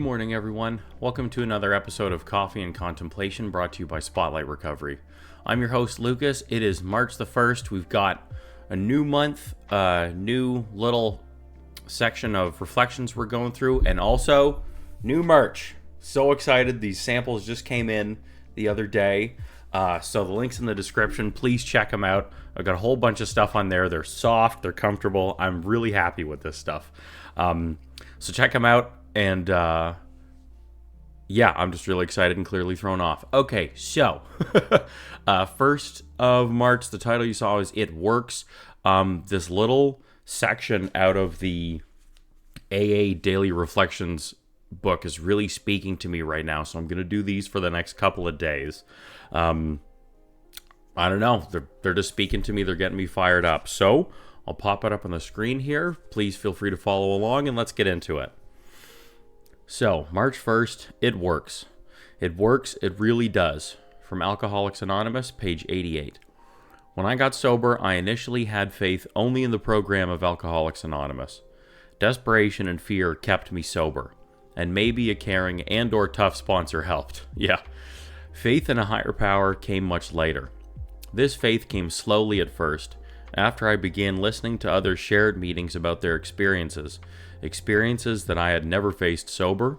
Good morning, everyone. Welcome to another episode of Coffee and Contemplation brought to you by Spotlight Recovery. I'm your host, Lucas. It is March the 1st. We've got a new month, a new little section of reflections we're going through, and also new merch. So excited. These samples just came in the other day. So the link's in the description. Please check them out. I've got a whole bunch of stuff on there. They're soft. They're comfortable. I'm really happy with this stuff. So check them out. And, yeah, I'm just really excited and clearly thrown off. Okay, so, 1st of March, the title you saw is It Works. This little section out of the AA Daily Reflections book is really speaking to me right now, so I'm going to do these for the next couple of days. I don't know, they're just speaking to me, they're getting me fired up. So, I'll pop it up on the screen here. Please feel free to follow along, and let's get into it. So, March 1st, it works. It works, it really does. From Alcoholics Anonymous, page 88. When I got sober, I initially had faith only in the program of Alcoholics Anonymous. Desperation and fear kept me sober. And maybe a caring and or tough sponsor helped. Yeah. Faith in a higher power came much later. This faith came slowly at first, after I began listening to others' shared meetings about their experiences that I had never faced sober,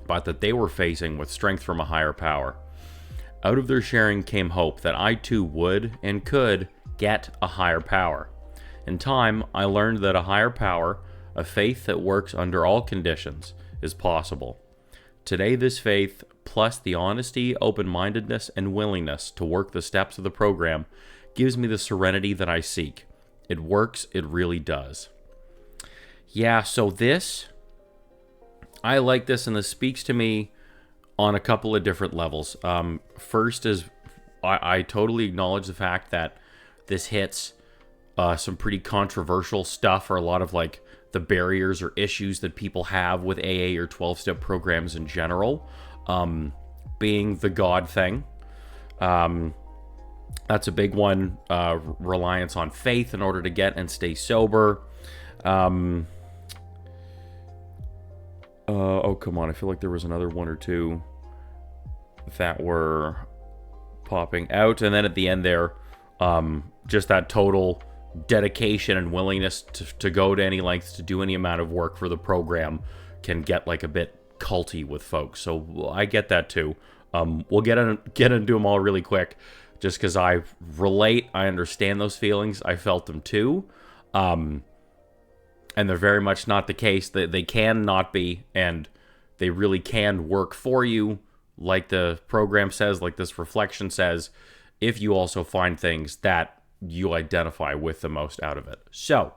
but that they were facing with strength from a higher power. Out of their sharing came hope that I too would and could get a higher power. In time, I learned that a higher power, a faith that works under all conditions, is possible. Today, this faith, plus the honesty, open-mindedness, and willingness to work the steps of the program, gives me the serenity that I seek. It works, it really does. Yeah, so this, I like this, and this speaks to me on a couple of different levels. First is, I totally acknowledge the fact that this hits some pretty controversial stuff, or a lot of like the barriers or issues that people have with AA or 12-step programs in general, being the God thing. That's a big one. Reliance on faith in order to get and stay sober. Oh, come on. I feel like there was another one or two that were popping out. And then at the end there, just that total dedication and willingness to go to any lengths to do any amount of work for the program can get like a bit culty with folks. So I get that too. We'll get into them all really quick, just because I relate. I understand those feelings. I felt them too. And they're very much not the case. They can not be, and they really can work for you, like the program says, like this reflection says, if you also find things that you identify with the most out of it. So,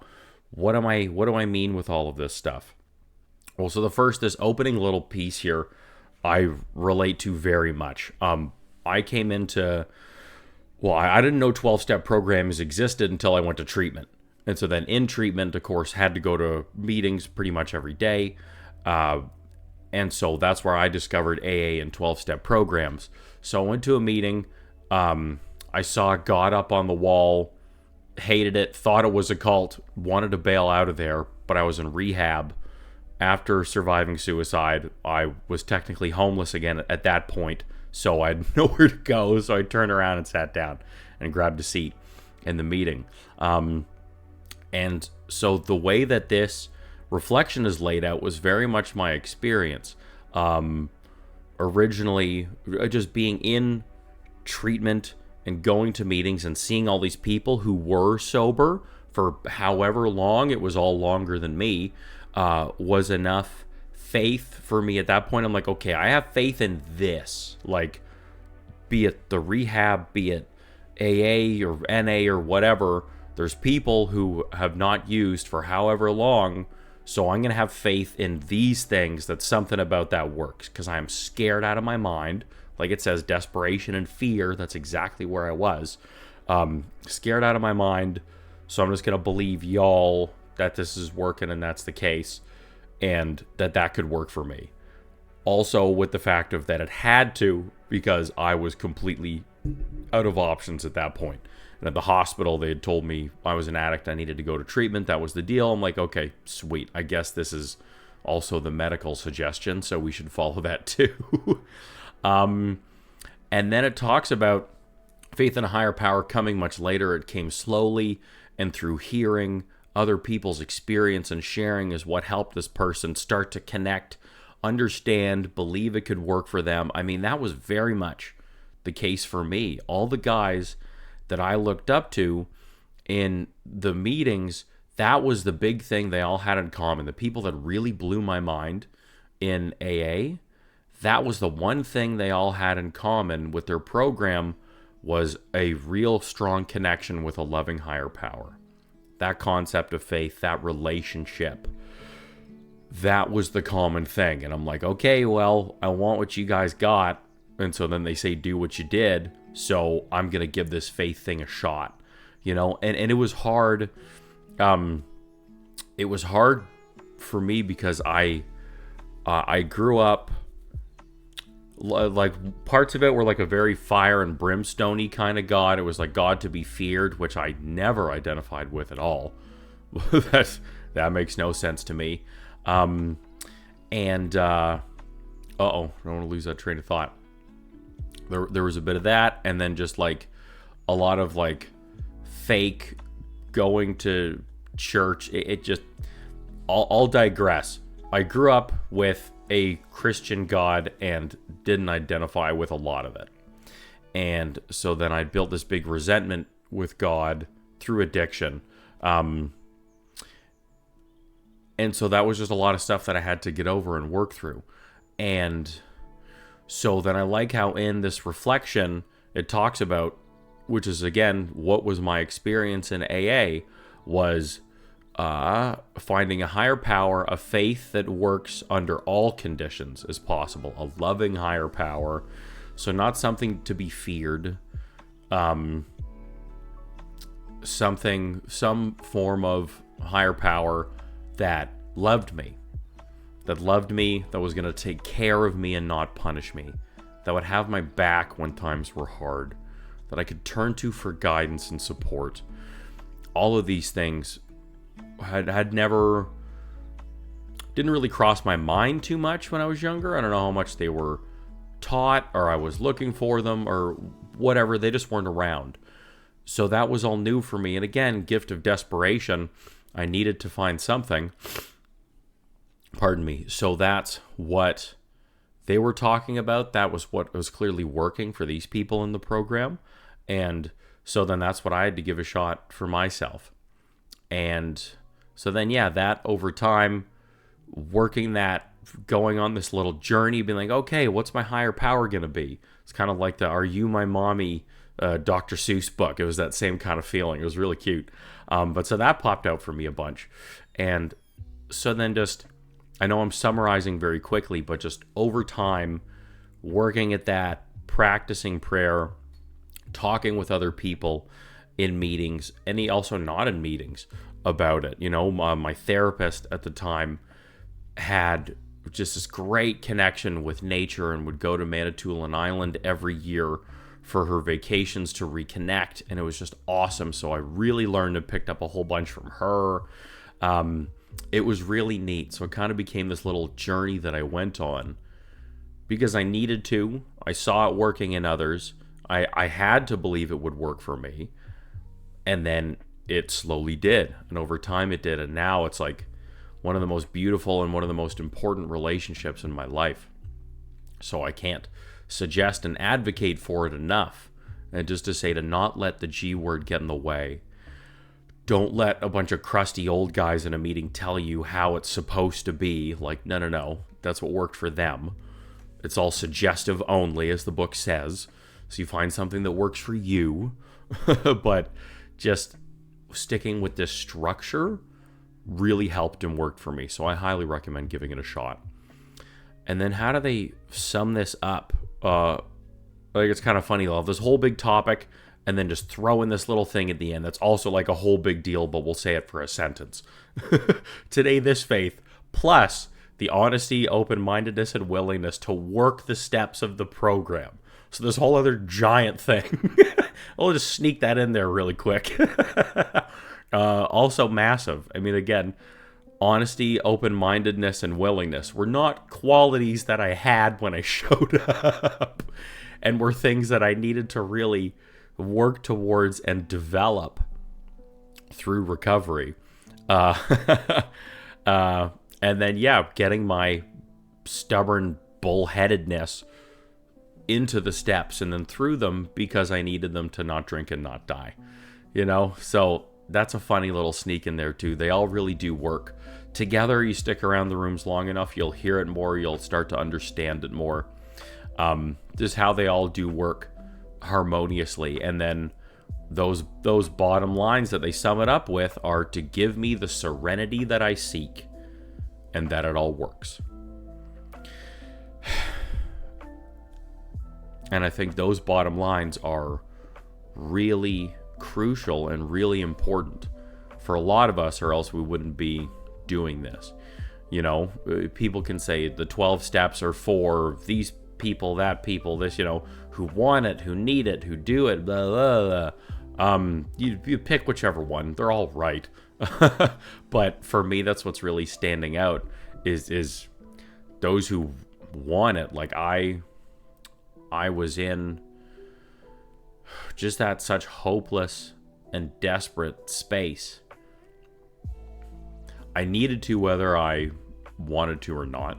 what do I mean with all of this stuff? Well, so the first, this opening little piece here, I relate to very much. I came into, well, I didn't know 12-step programs existed until I went to treatment. And so then in treatment, of course, had to go to meetings pretty much every day. And so that's where I discovered AA and 12-step programs. So I went to a meeting. I saw God up on the wall, hated it, thought it was a cult, wanted to bail out of there, but I was in rehab. After surviving suicide, I was technically homeless again at that point, so I had nowhere to go. So I turned around and sat down and grabbed a seat in the meeting. And so the way that this reflection is laid out was very much my experience. Originally, just being in treatment and going to meetings and seeing all these people who were sober for however long, it was all longer than me, was enough faith for me at that point. I'm like, okay, I have faith in this. Like, be it the rehab, be it AA or NA or whatever, there's people who have not used for however long, so I'm going to have faith in these things, that something about that works, because I'm scared out of my mind. Like it says, desperation and fear, that's exactly where I was. Scared out of my mind, so I'm just going to believe y'all that this is working and that's the case, and that could work for me. Also with the fact of that it had to, because I was completely out of options at that point. And at the hospital, they had told me I was an addict, I needed to go to treatment. That was the deal. I'm like, okay, sweet. I guess this is also the medical suggestion, so we should follow that too. And then it talks about faith in a higher power coming much later. It came slowly and through hearing other people's experience and sharing is what helped this person start to connect, understand, believe it could work for them. I mean, that was very much the case for me. All the guys that I looked up to in the meetings, that was the big thing they all had in common. The people that really blew my mind in AA, that was the one thing they all had in common with their program, was a real strong connection with a loving higher power. That concept of faith, that relationship, that was the common thing. And I'm like, okay, well, I want what you guys got. And so then they say, do what you did. So I'm going to give this faith thing a shot, you know? And it was hard. It was hard for me because I grew up, like, parts of it were like a very fire and brimstone-y kind of God. It was like God to be feared, which I never identified with at all. That makes no sense to me. I don't want to lose that train of thought. There was a bit of that, and then just like a lot of like fake going to church. It just, I'll digress. I grew up with a Christian God and didn't identify with a lot of it. And so then I built this big resentment with God through addiction. And so that was just a lot of stuff that I had to get over and work through. And so then I like how in this reflection it talks about, which is again, what was my experience in AA, was finding a higher power, a faith that works under all conditions as possible, a loving higher power. So not something to be feared, some form of higher power that loved me, that was going to take care of me and not punish me, that would have my back when times were hard, that I could turn to for guidance and support. All of these things had never, didn't really cross my mind too much when I was younger. I don't know how much they were taught or I was looking for them or whatever. They just weren't around. So that was all new for me. And again, gift of desperation. I needed to find something. Pardon me. So that's what they were talking about. That was what was clearly working for these people in the program. And so then that's what I had to give a shot for myself. And so then, yeah, that over time, working that, going on this little journey, being like, okay, what's my higher power going to be? It's kind of like the Are You My Mommy Dr. Seuss book. It was that same kind of feeling. It was really cute. But so that popped out for me a bunch. And so then just, I know I'm summarizing very quickly, but just over time, working at that, practicing prayer, talking with other people in meetings, and also not in meetings about it. You know, my therapist at the time had just this great connection with nature and would go to Manitoulin Island every year for her vacations to reconnect, and it was just awesome. So I really learned and picked up a whole bunch from her. It was really neat. So it kind of became this little journey that I went on because I needed to. I saw it working in others. I had to believe it would work for me. And then it slowly did. And over time it did. And now it's like one of the most beautiful and one of the most important relationships in my life. So I can't suggest and advocate for it enough. And just to say to not let the G word get in the way. Don't let a bunch of crusty old guys in a meeting tell you how it's supposed to be. Like, no. That's what worked for them. It's all suggestive only, as the book says. So you find something that works for you. But just sticking with this structure really helped and worked for me. So I highly recommend giving it a shot. And then how do they sum this up? Like, it's kind of funny. They'll have this whole big topic and then just throw in this little thing at the end that's also like a whole big deal, but we'll say it for a sentence. Today, this faith, plus the honesty, open-mindedness, and willingness to work the steps of the program. So this whole other giant thing. I'll just sneak that in there really quick. Also massive. I mean, again, honesty, open-mindedness, and willingness were not qualities that I had when I showed up, and were things that I needed to really work towards and develop through recovery. And then, getting my stubborn bullheadedness into the steps and then through them because I needed them to not drink and not die. So that's a funny little sneak in there too. They all really do work. Together, you stick around the rooms long enough, you'll hear it more, you'll start to understand it more. Just how they all do work harmoniously. And then those bottom lines that they sum it up with are to give me the serenity that I seek and that it all works. And I think those bottom lines are really crucial and really important for a lot of us, or else we wouldn't be doing this. People can say the 12 steps are for these people, that people, this, who want it, who need it, who do it, blah, blah, blah. You pick whichever one. They're all right. But for me, that's what's really standing out is those who want it. Like I was in just that such hopeless and desperate space. I needed to, whether I wanted to or not.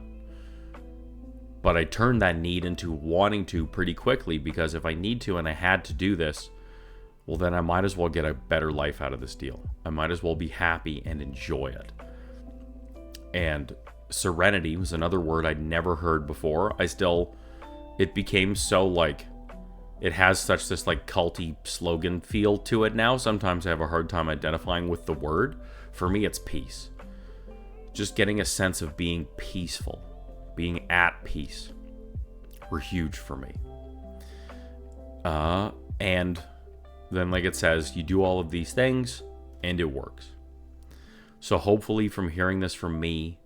But I turned that need into wanting to pretty quickly, because if I need to and I had to do this, well, then I might as well get a better life out of this deal. I might as well be happy and enjoy it. And serenity was another word I'd never heard before. It became so it has such this culty slogan feel to it now. Sometimes I have a hard time identifying with the word. For me, it's peace. Just getting a sense of being peaceful, being at peace, were huge for me. And then, like it says, you do all of these things and it works. So hopefully from hearing this from me,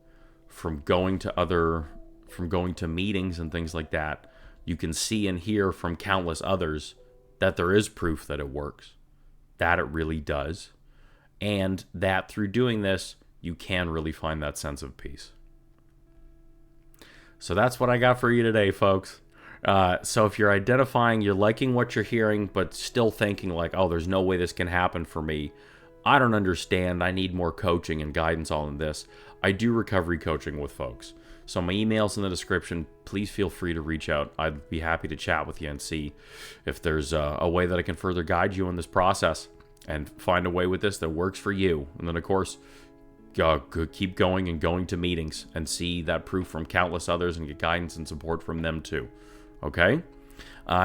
from going to meetings and things like that, you can see and hear from countless others that there is proof that it works, that it really does, and that through doing this, you can really find that sense of peace. So that's what I got for you today, folks. So if you're identifying, you're liking what you're hearing, but still thinking oh, there's no way this can happen for me. I don't understand. I need more coaching and guidance on this. I do recovery coaching with folks. So my email's in the description. Please feel free to reach out. I'd be happy to chat with you and see if there's a way that I can further guide you in this process and find a way with this that works for you. And then, of course, keep going and going to meetings and see that proof from countless others and get guidance and support from them too. Okay?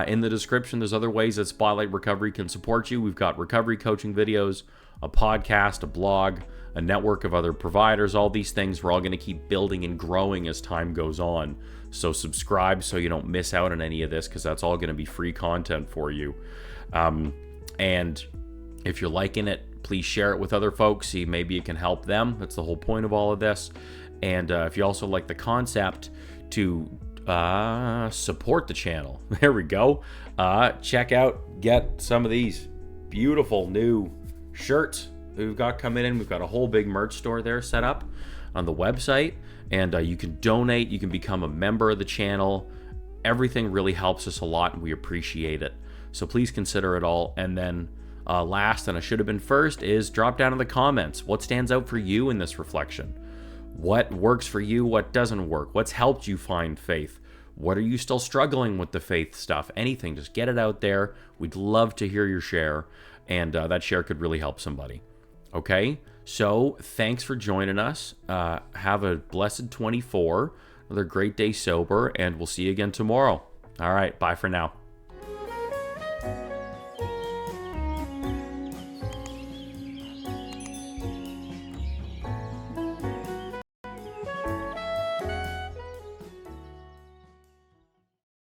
In the description, there's other ways that Spotlight Recovery can support you. We've got recovery coaching videos, a podcast, a blog, a network of other providers. All these things we're all going to keep building and growing as time goes on. So subscribe so you don't miss out on any of this, because that's all going to be free content for you. And if you're liking it, please share it with other folks. See, maybe it can help them. That's the whole point of all of this. And if you also like the concept to support the channel, there we go. Get some of these beautiful new shirts we've got coming in. We've got a whole big merch store there set up on the website, and you can donate. You can become a member of the channel. Everything really helps us a lot, and we appreciate it. So please consider it all. And then last, and I should have been first, is drop down in the comments. What stands out for you in this reflection? What works for you? What doesn't work? What's helped you find faith? What are you still struggling with the faith stuff? Anything, just get it out there. We'd love to hear your share, and that share could really help somebody. Okay, so thanks for joining us. Have a blessed 24, another great day sober, and we'll see you again tomorrow. All right, bye for now.